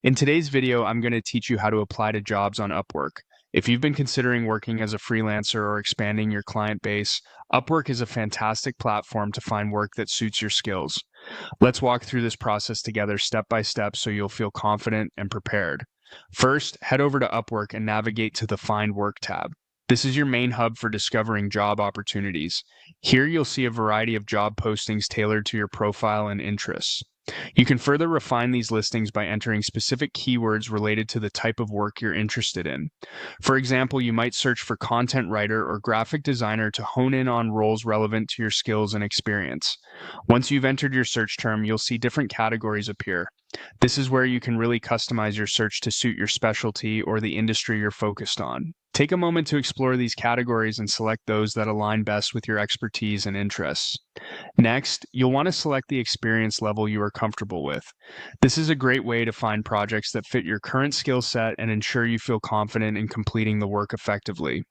In today's video, I'm going to teach you how to apply to jobs on Upwork. If you've been considering working as a freelancer or expanding your client base, Upwork is a fantastic platform to find work that suits your skills. Let's walk through this process together step by step so you'll feel confident and prepared. First, head over to Upwork and navigate to the Find Work tab. This is your main hub for discovering job opportunities. Here you'll see a variety of job postings tailored to your profile and interests. You can further refine these listings by entering specific keywords related to the type of work you're interested in. For example, you might search for content writer or graphic designer to hone in on roles relevant to your skills and experience. Once you've entered your search term, you'll see different categories appear. This is where you can really customize your search to suit your specialty or the industry you're focused on. Take a moment to explore these categories and select those that align best with your expertise and interests. Next, you'll want to select the experience level you are comfortable with. This is a great way to find projects that fit your current skill set and ensure you feel confident in completing the work effectively.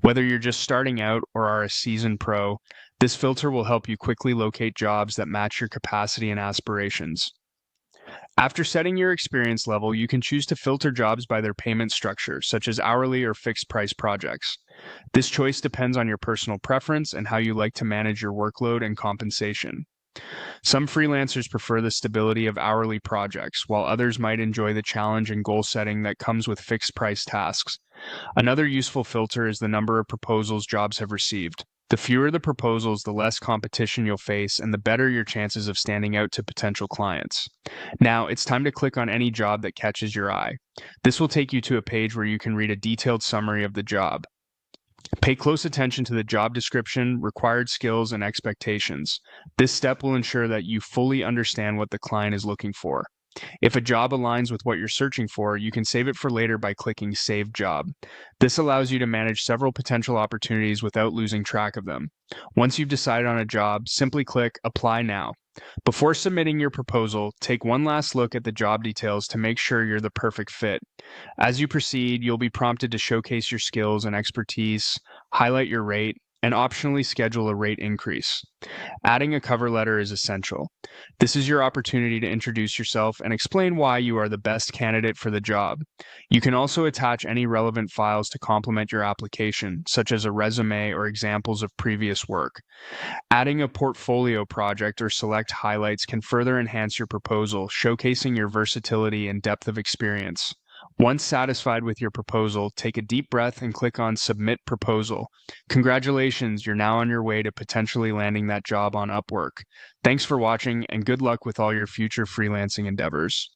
Whether you're just starting out or are a seasoned pro, this filter will help you quickly locate jobs that match your capacity and aspirations. After setting your experience level, you can choose to filter jobs by their payment structure, such as hourly or fixed price projects. This choice depends on your personal preference and how you like to manage your workload and compensation. Some freelancers prefer the stability of hourly projects, while others might enjoy the challenge and goal setting that comes with fixed price tasks. Another useful filter is the number of proposals jobs have received. The fewer the proposals, the less competition you'll face, and the better your chances of standing out to potential clients. Now, it's time to click on any job that catches your eye. This will take you to a page where you can read a detailed summary of the job. Pay close attention to the job description, required skills, and expectations. This step will ensure that you fully understand what the client is looking for. If a job aligns with what you're searching for, you can save it for later by clicking Save Job. This allows you to manage several potential opportunities without losing track of them. Once you've decided on a job, simply click Apply Now. Before submitting your proposal, take one last look at the job details to make sure you're the perfect fit. As you proceed, you'll be prompted to showcase your skills and expertise, highlight your rate, and optionally schedule a rate increase. Adding a cover letter is essential. This is your opportunity to introduce yourself and explain why you are the best candidate for the job. You can also attach any relevant files to complement your application, such as a resume or examples of previous work. Adding a portfolio project or select highlights can further enhance your proposal, showcasing your versatility and depth of experience. Once satisfied with your proposal, take a deep breath and click on Submit Proposal. Congratulations, you're now on your way to potentially landing that job on Upwork. Thanks for watching and good luck with all your future freelancing endeavors.